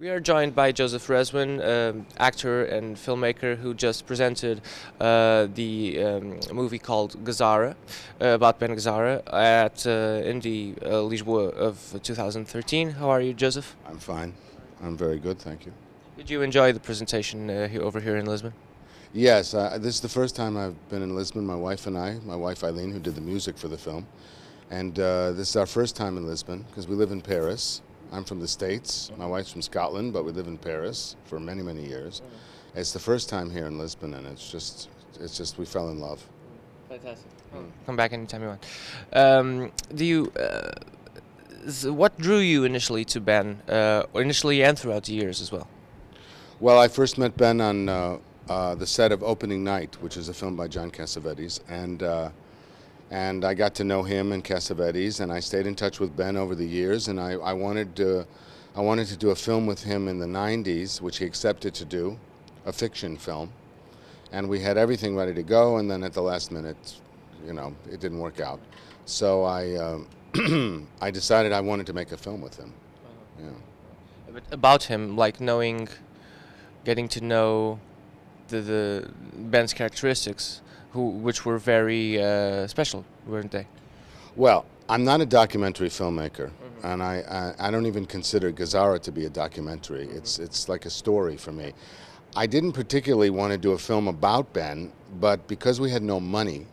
We are joined by Joseph Rezwin, actor and filmmaker who just presented the movie called Gazzara, about Ben Gazzara, at in the Lisboa of 2013. How are you, Joseph? I'm fine. I'm very good, thank you. Did you enjoy the presentation over here in Lisbon? Yes, this is the first time I've been in Lisbon, my wife and I, my wife Eileen, who did the music for the film. And this is our first time in Lisbon because we live in Paris. I'm from the States. My wife's from Scotland, but we live in Paris for many, many years. It's the first time here in Lisbon, and it's just we fell in love. Fantastic. Come back anytime you want. What drew you initially to Ben, initially and throughout the years as well? Well, I first met Ben on the set of Opening Night, which is a film by John Cassavetes, and I got to know him and Cassavetes, and I stayed in touch with Ben over the years, and I wanted to do a film with him in the 90s, which he accepted to do, a fiction film. And we had everything ready to go, and then at the last minute, you know, it didn't work out. So I I decided I wanted to make a film with him. Yeah. But about him, like getting to know the Ben's characteristics, which were very special, weren't they? Well, I'm not a documentary filmmaker, and I don't even consider Gazzara to be a documentary. It's like a story for me. I didn't particularly want to do a film about Ben, but because we had no money,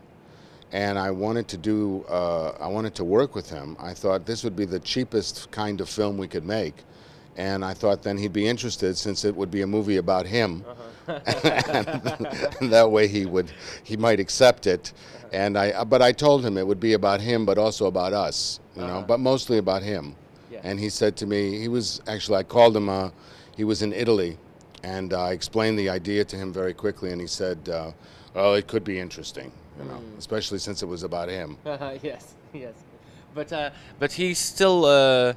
and I wanted to work with him, I thought this would be the cheapest kind of film we could make, and I thought then he'd be interested since it would be a movie about him. And that way he might accept it, but I told him it would be about him, but also about us, you know, but mostly about him. Yeah. And he said to me, I called him, he was in Italy, and I explained the idea to him very quickly, and he said, "Oh, it could be interesting, you know, especially since it was about him." Yes, yes, but he still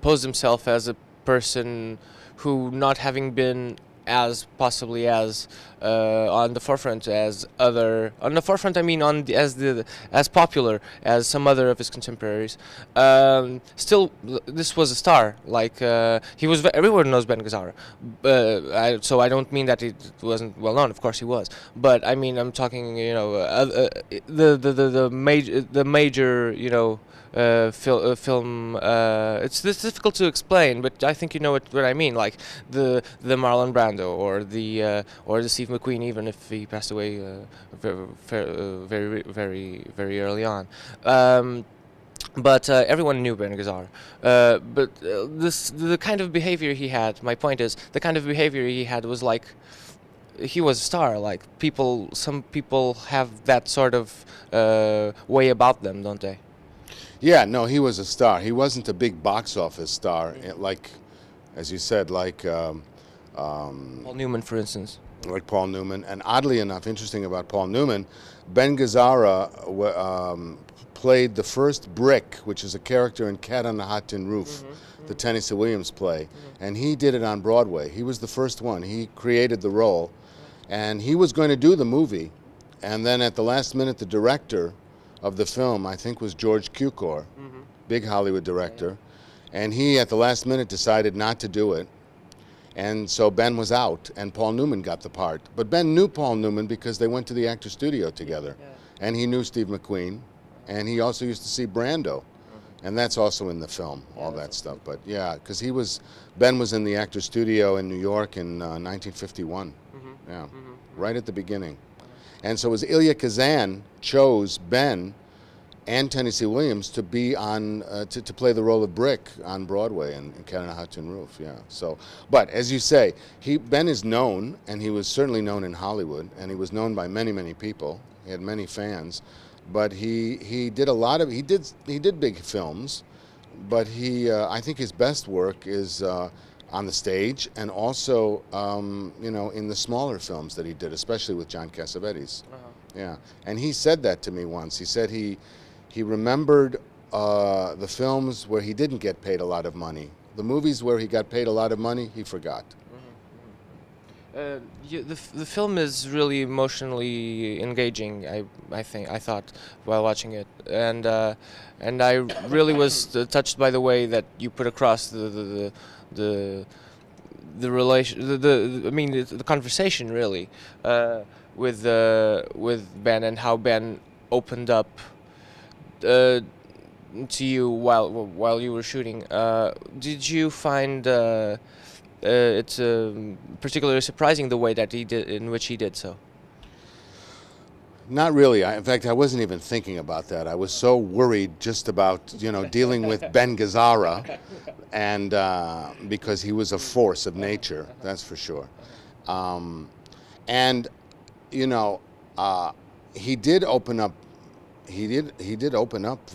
posed himself as a person who, not having been possibly as on the forefront as I mean as popular as some other of his contemporaries. Still, this was a star. Like he was. Everyone knows Ben Gazzara. So I don't mean that it wasn't well known. Of course he was. But I mean, I'm talking. You know, the major. You know. Film. It's difficult to explain, but I think you know what I mean. Like the Marlon Brando or the Steve McQueen, even if he passed away very early on. But everyone knew Ben Gazzara. But the kind of behavior he had. My point is, the kind of behavior he had was like. He was a star. Like some people have that sort of way about them, don't they? Yeah, no, he was a star. He wasn't a big box office star, like, as you said, like Paul Newman, for instance. Like Paul Newman. And oddly enough, interesting about Paul Newman, Ben Gazzara played the first Brick, which is a character in Cat on the Hot Tin Roof, the Tennessee Williams play, and he did it on Broadway. He was the first one. He created the role, and he was going to do the movie, and then at the last minute, the director of the film, I think, was George Cukor, big Hollywood director, and he at the last minute decided not to do it, and so Ben was out, and Paul Newman got the part. But Ben knew Paul Newman because they went to the actor studio together, and he knew Steve McQueen, and he also used to see Brando, and that's also in the film, all that stuff. But yeah, because Ben was in the actor studio in New York in 1951, right at the beginning. And so it was Elia Kazan chose Ben and Tennessee Williams to be on to play the role of Brick on Broadway in Cat on a Hot Tin Roof. Yeah. So, but as you say, Ben is known, and he was certainly known in Hollywood, and he was known by many, many people. He had many fans, but he did a lot of he did big films, but I think his best work is. On the stage, and also, you know, in the smaller films that he did, especially with John Cassavetes. Yeah, and he said that to me once. He said he remembered the films where he didn't get paid a lot of money. The movies where he got paid a lot of money, he forgot. The film is really emotionally engaging. I thought while watching it, and I really was touched by the way that you put across the the relation I mean the conversation really with Ben, and how Ben opened up to you while you were shooting. Did you find it's particularly surprising the way that in which he did so? Not really. In fact, I wasn't even thinking about that. I was so worried just about, dealing with Ben Gazzara, and because he was a force of nature, that's for sure. And he did open up. He did open up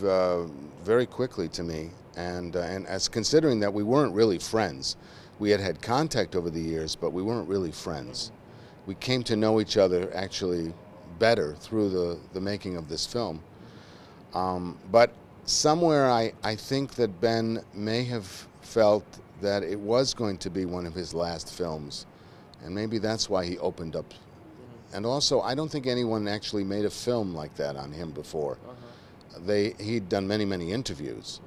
very quickly to me, and as considering that we weren't really friends, we had contact over the years, but we weren't really friends. We came to know each other actually better through the making of this film. But somewhere I think that Ben may have felt that it was going to be one of his last films, and maybe that's why he opened up. And also, I don't think anyone actually made a film like that on him before. He'd done many interviews,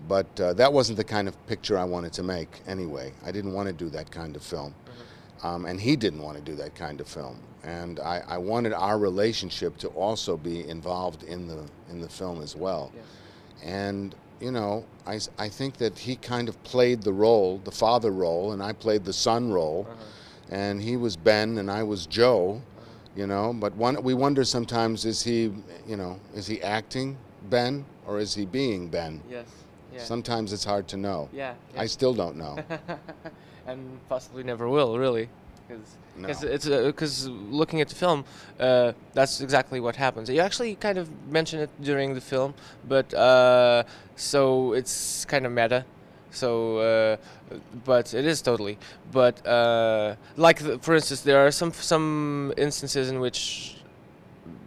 but that wasn't the kind of picture I wanted to make anyway. I didn't want to do that kind of film. And he didn't want to do that kind of film, and I wanted our relationship to also be involved in the film as well. Yes. And I think that he kind of played the role, the father role, and I played the son role, and he was Ben and I was Joe, But we wonder sometimes, is he acting Ben or is he being Ben? Yes. Yeah. Sometimes it's hard to know. Yeah. I still don't know. And possibly never will, really, because looking at the film, that's exactly what happens. You actually kind of mention it during the film, but so it's kind of meta. So, but it is totally. But for instance, there are some instances in which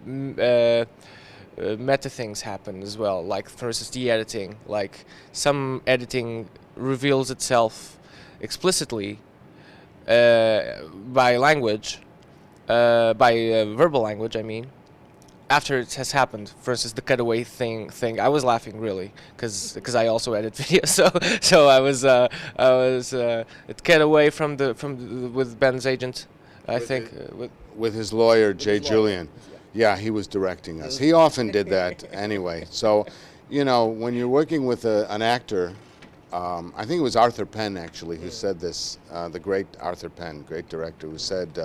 meta things happen as well. Like, for instance, the editing. Like, some editing reveals itself explicitly by language, by verbal language, I mean, after it has happened. For instance, the cutaway thing. I was laughing really because I also edit videos. So I was it cut away from with Ben's agent, I think, with his lawyer Jay Julian. Yeah, he was directing us. He often did that anyway. So, when you're working with an actor. I think it was Arthur Penn, actually, who said this, the great Arthur Penn, great director, who said,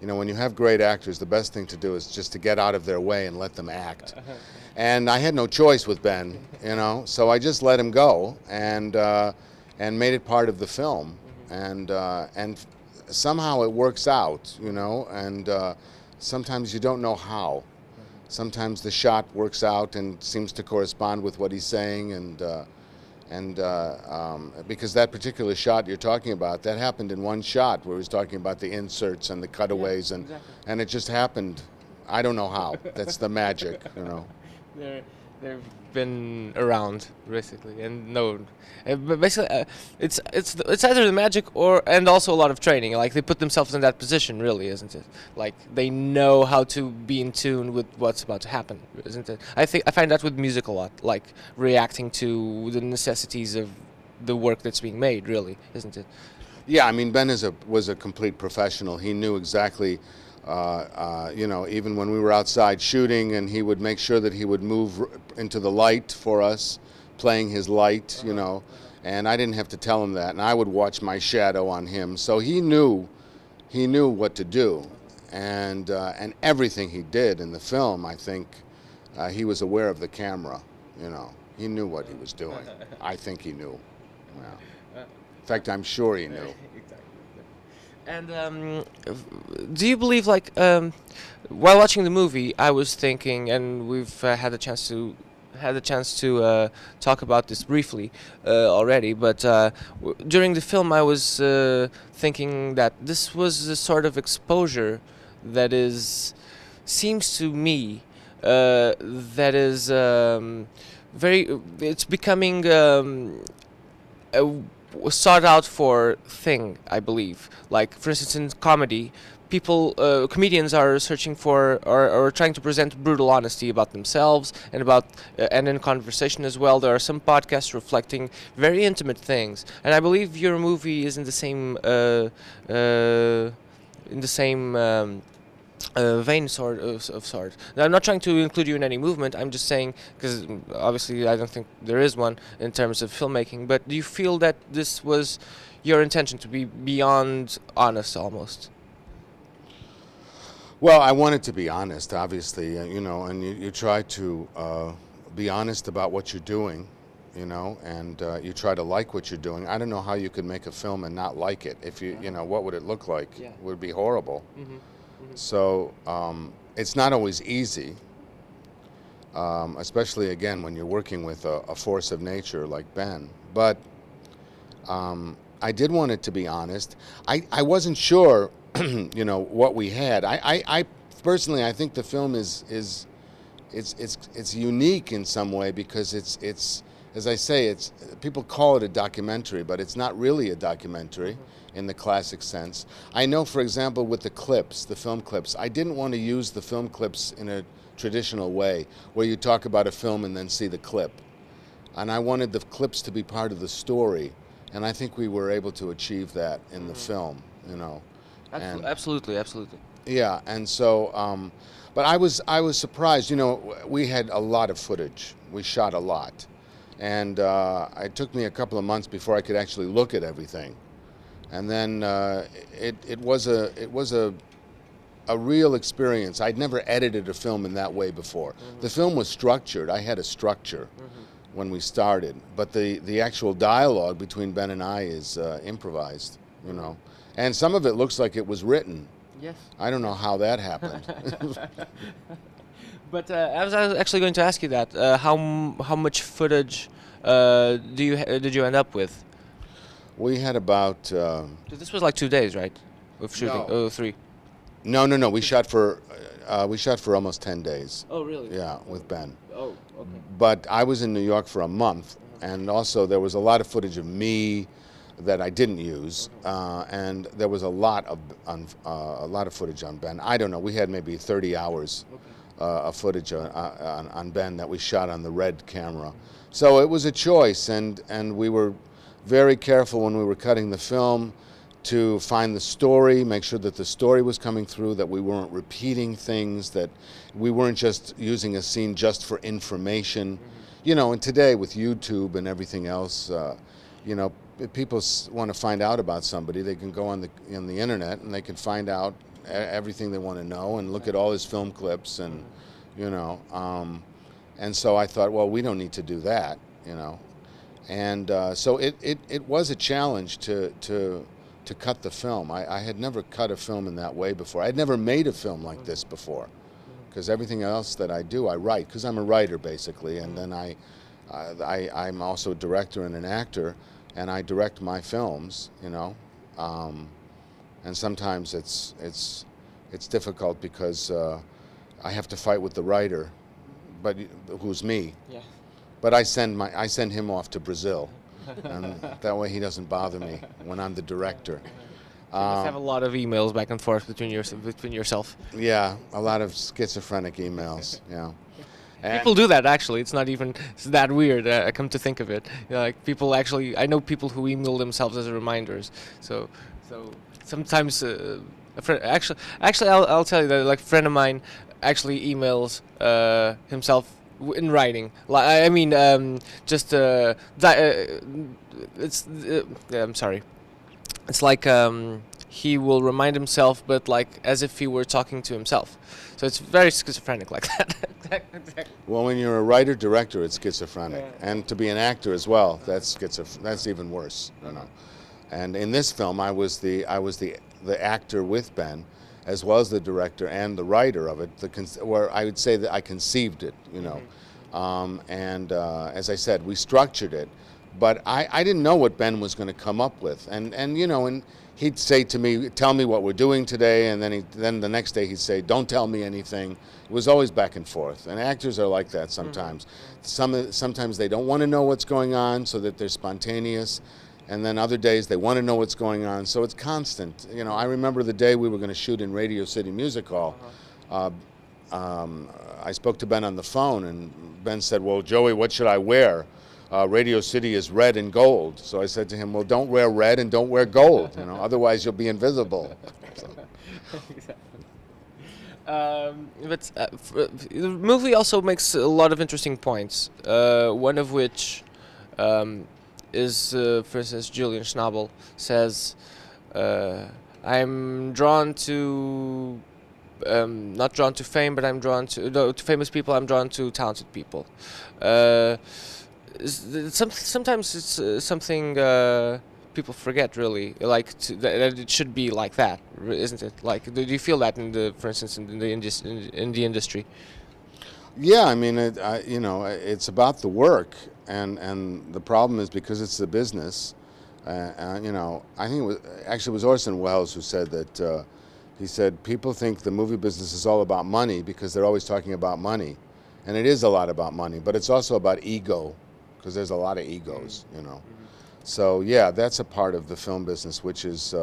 when you have great actors, the best thing to do is just to get out of their way and let them act. And I had no choice with Ben, so I just let him go and made it part of the film. And somehow it works out, and sometimes you don't know how. Sometimes the shot works out and seems to correspond with what he's saying, and because that particular shot you're talking about, that happened in one shot where he was talking about the inserts and the cutaways, and it just happened. I don't know how. That's the magic, They've been around basically, and but basically it's either the magic and also a lot of training. Like, they put themselves in that position, really, isn't it? Like, they know how to be in tune with what's about to happen, isn't it? I find that with music a lot, like reacting to the necessities of the work that's being made, really, isn't it? Yeah, I mean, Ben was a complete professional. He knew exactly. Even when we were outside shooting, and he would make sure that he would move into the light for us, playing his light, and I didn't have to tell him that, and I would watch my shadow on him. So he knew what to do, and everything he did in the film, I think, he was aware of the camera. He knew what he was doing. I think he knew. Yeah. In fact, I'm sure he knew. And do you believe, while watching the movie, I was thinking, and we've had a chance to talk about this briefly already, but during the film, I was thinking that this was a sort of exposure that seems to me that is it's becoming sought out for thing, I believe. Like, for instance, in comedy, comedians are searching for or trying to present brutal honesty about themselves and about and in conversation as well. There are some podcasts reflecting very intimate things, and I believe your movie is in the same vein of sort. Now, I'm not trying to include you in any movement. I'm just saying, because obviously I don't think there is one in terms of filmmaking. But do you feel that this was your intention, to be beyond honest, almost? Well, I wanted to be honest, obviously, and you try to be honest about what you're doing, and you try to like what you're doing. I don't know how you could make a film and not like it. If what would it look like? Yeah. It would be horrible. Mm-hmm. Mm-hmm. So it's not always easy, especially, again, when you're working with a force of nature like Ben. But I did want it to be honest. I wasn't sure what we had. I personally, I think the film is unique in some way, because it's as I say, people call it a documentary, but it's not really a documentary in the classic sense. I know, for example, with the film clips, I didn't want to use the film clips in a traditional way, where you talk about a film and then see the clip. And I wanted the clips to be part of the story, and I think we were able to achieve that in the film, Absolutely. Yeah, and so, but I was surprised. We had a lot of footage. We shot a lot, and it took me a couple of months before I could actually look at everything. And then it was a real experience. I'd never edited a film in that way before. Mm-hmm. The film was structured. I had a structure when we started, but the actual dialogue between Ben and I is improvised. And some of it looks like it was written. Yes. I don't know how that happened. But I was actually going to ask you that. How much footage did you end up with? We had about. This was like 2 days, right? Of shooting. No. Oh, 3. No. We shot for almost 10 days. Oh, really? Yeah, with Ben. Oh, okay. But I was in New York for a month, and also there was a lot of footage of me that I didn't use, and there was a lot of footage on Ben. I don't know. We had maybe 30 hours of footage on Ben that we shot on the Red camera. So it was a choice, and we were very careful when we were cutting the film to find the story, make sure that the story was coming through, that we weren't repeating things, that we weren't just using a scene just for information. And today with YouTube and everything else, if people want to find out about somebody, they can go on the internet and they can find out everything they want to know and look at all his film clips, and and so I thought, well, we don't need to do that, and so it was a challenge to cut the film. I had never cut a film in that way before. I'd never made a film like this before, because everything else that I do, I write, because I'm a writer basically, and then I'm also a director and an actor, and I direct my films, and sometimes it's difficult because I have to fight with the writer, but who's me. Yeah. But I send him off to Brazil, and that way he doesn't bother me when I'm the director. You must have a lot of emails back and forth between yourself. Yeah, a lot of schizophrenic emails. Yeah. And people do that, actually. It's not even that weird. I come to think of it. Like, people actually, I know people who email themselves as reminders. So sometimes, actually, I'll tell you that, like, a friend of mine actually emails himself in writing. I mean, I'm sorry. It's like he will remind himself, but like as if he were talking to himself. So it's very schizophrenic like that. Exactly. Well, when you're a writer-director, it's schizophrenic, and to be an actor as well, that's even worse. And in this film, I was the actor with Ben, as well as the director and the writer of it. Where I would say that I conceived it, and as I said, we structured it. But I didn't know what Ben was going to come up with, and he'd say to me, "Tell me what we're doing today," and then the next day he'd say, "Don't tell me anything." It was always back and forth, and actors are like that sometimes. Sometimes they don't want to know what's going on, so that they're spontaneous, and then other days they want to know what's going on. So it's constant. You know, I remember the day we were going to shoot in Radio City Music Hall. I spoke to Ben on the phone, and Ben said, "Well, Joey, what should I wear? Radio City is red and gold." So I said to him, "Well, don't wear red and don't wear gold. You know, otherwise you'll be invisible." So. Exactly. The movie also makes a lot of interesting points. One of which is, for instance, Julian Schnabel says, "I'm drawn to." Not drawn to fame, but I'm drawn to to famous people. I'm drawn to talented people. Sometimes it's something people forget, really. Like that it should be like that, isn't it? Like, do you feel that for instance, in the industry? Yeah, I mean, you know, it's about the work, and the problem is because it's the business. You know, I think it was Orson Welles who said that. He said, people think the movie business is all about money because they're always talking about money. And it is a lot about money, but it's also about ego, because there's a lot of egos, you know. So, yeah, that's a part of the film business, which is,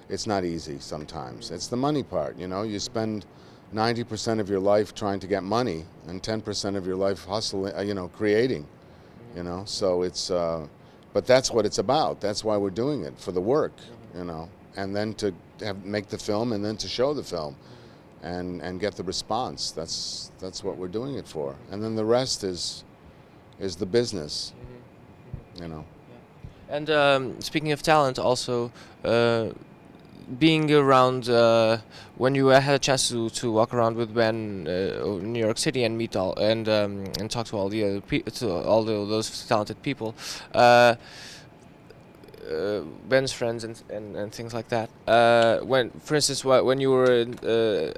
it's not easy sometimes. It's the money part, you know. You spend 90% of your life trying to get money and 10% of your life hustling, you know, creating, you know. So it's, but that's what it's about. That's why we're doing it, for the work, you know. And then to make the film, and then to show the film, and get the response. That's what we're doing it for. And then the rest is the business, you know. And speaking of talent, also being around when you had a chance to walk around with Ben in New York City and meet and talk to all the other those talented people. Ben's friends and things like that. When, for instance, when you were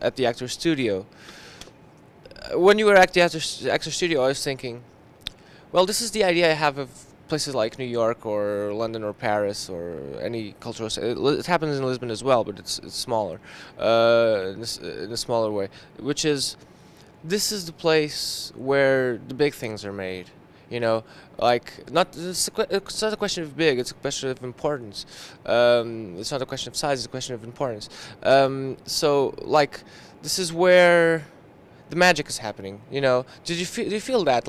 at the actor studio, I was thinking, well, this is the idea I have of places like New York or London or Paris or any cultural. It happens in Lisbon as well, but it's smaller, in a smaller way. Which is, this is the place where the big things are made. You know, like it's not a question of big; it's a question of importance. It's not a question of size; it's a question of importance. So, like, this is where the magic is happening. You know, do you feel that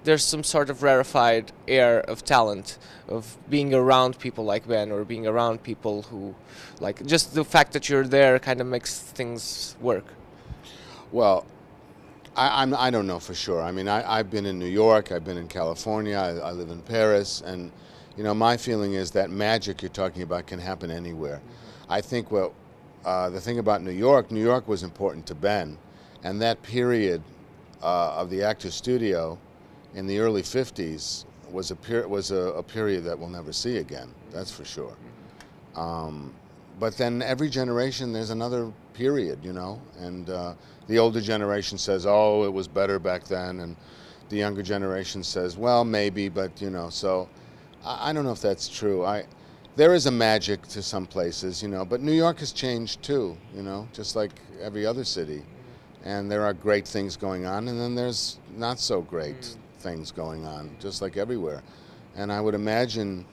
there's some sort of rarefied air of talent, of being around people like Ben, or being around people who, like, just the fact that you're there kind of makes things work? Well, I don't know for sure. I mean, I've been in New York, I've been in California, I live in Paris, and, you know, my feeling is that magic you're talking about can happen anywhere. I think the thing about New York was important to Ben, and that period of the Actors Studio in the early 50s was a period that we'll never see again, that's for sure. But then every generation there's another period, you know, and the older generation says, oh, it was better back then, and the younger generation says, well, maybe, but, you know, so I don't know if that's true. There is a magic to some places, you know, but New York has changed too, you know, just like every other city. And there are great things going on, and then there's not so great things going on, just like everywhere. And I would imagine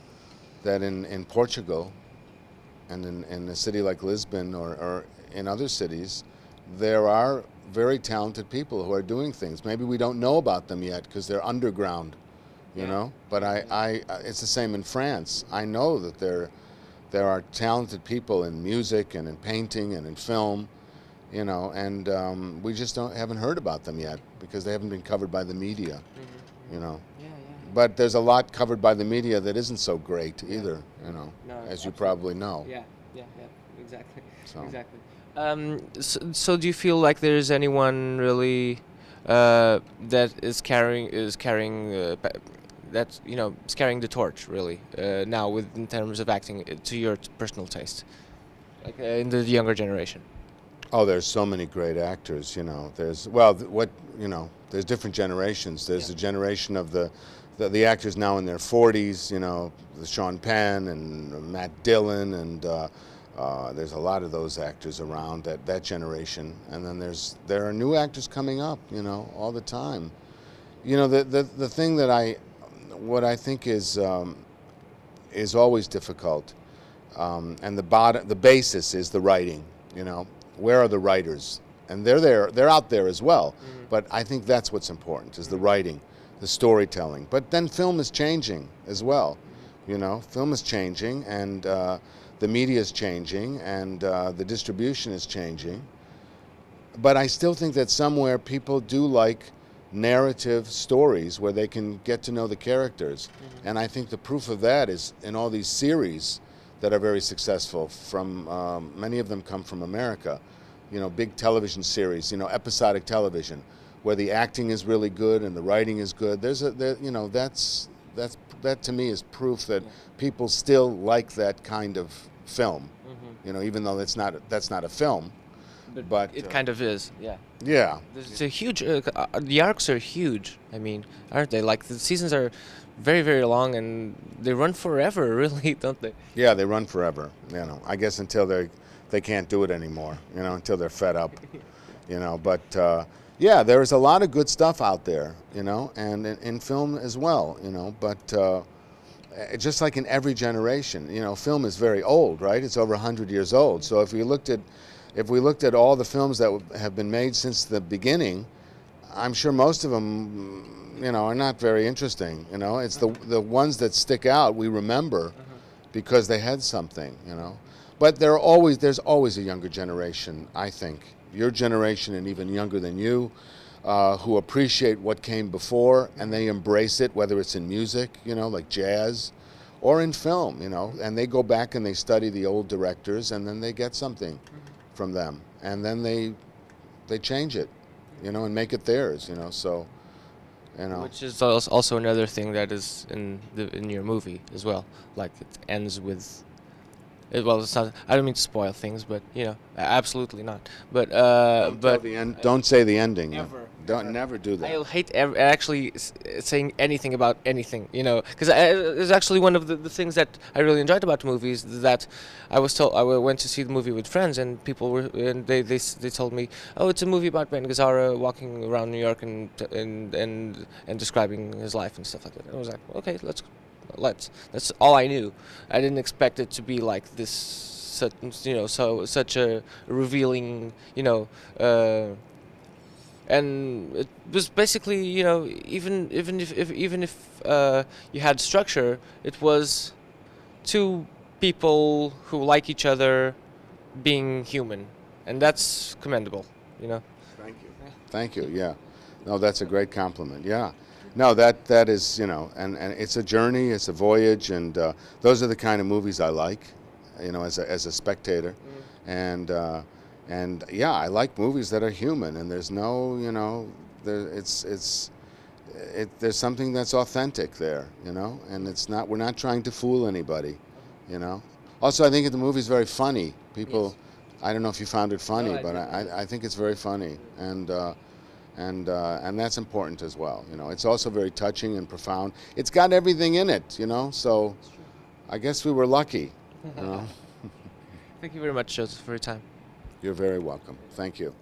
that in Portugal and in a city like Lisbon or in other cities, there are very talented people who are doing things. Maybe we don't know about them yet because they're underground, you know. But it's the same in France. I know that there are talented people in music and in painting and in film, you know, and we just haven't heard about them yet because they haven't been covered by the media, you know. But there's a lot covered by the media that isn't so great either, you know, as you probably know. Yeah, exactly. So. Exactly. So do you feel like there's anyone really that is carrying that, you know, is carrying the torch really now in terms of acting to your personal taste, like in the younger generation? Oh, there's so many great actors, you know. There's there's different generations. There's a generation of the actors now in their 40s, you know, the Sean Penn and Matt Dillon, and there's a lot of those actors around, that generation. And then there are new actors coming up, you know, all the time. You know, the thing that what I think is is always difficult, and the basis is the writing. You know, where are the writers? And they're there. They're out there as well. But I think that's what's important: is the writing, the storytelling. But then film is changing as well. You know, film is changing, and the media is changing, and the distribution is changing. But I still think that somewhere people do like narrative stories where they can get to know the characters. And I think the proof of that is in all these series that are very successful. From many of them come from America. You know, big television series, you know, episodic television, where the acting is really good and the writing is good. You know, that to me is proof that people still like that kind of film. You know, even though that's not a film, but it kind of is. Yeah. Yeah. It's a huge. The arcs are huge. I mean, aren't they? Like the seasons are very, very long, and they run forever, really, don't they? Yeah, they run forever. You know, I guess until they can't do it anymore. You know, until they're fed up. You know, but yeah, there is a lot of good stuff out there. You know, and in film as well. You know, but just like in every generation, you know, film is very old, right? It's over 100 years old. So if we looked at all the films that have been made since the beginning, I'm sure most of them, you know, are not very interesting. You know, it's the ones that stick out we remember because they had something. You know, but there's always a younger generation. I think your generation and even younger than you, who appreciate what came before and they embrace it, whether it's in music, you know, like jazz, or in film. You know, and they go back and they study the old directors, and then they get something from them, and then they change it, you know, and make it theirs, you know. So, you know, Which is also another thing that is in your movie as well. Like it ends with, well, it's not. I don't mean to spoil things, but you know, absolutely not. But don't say the ending. Ever. Don't never do that. I hate actually saying anything about anything, you know, because it's actually one of the things that I really enjoyed about movies. That I was told I went to see the movie with friends, and people were, and they told me, oh, it's a movie about Ben Gazzara walking around New York and describing his life and stuff like that. And I was like, okay, let's. That's all I knew. I didn't expect it to be like this, such a revealing, you know. And it was basically, you know, even if you had structure, it was two people who like each other being human, and that's commendable, you know. Thank you. Thank you. Yeah. No, that's a great compliment. Yeah. No, that is, you know, and it's a journey, it's a voyage, and those are the kind of movies I like, you know, as a spectator, and yeah, I like movies that are human, and there's no, you know, there's something that's authentic there, you know, and we're not trying to fool anybody, you know. Also, I think the movie's very funny. People, yes. I don't know if you found it funny, but I think it's very funny, and that's important as well. You know, it's also very touching and profound. It's got everything in it, you know. So, I guess we were lucky. You know. Thank you very much, Joseph, for your time. You're very welcome. Thank you.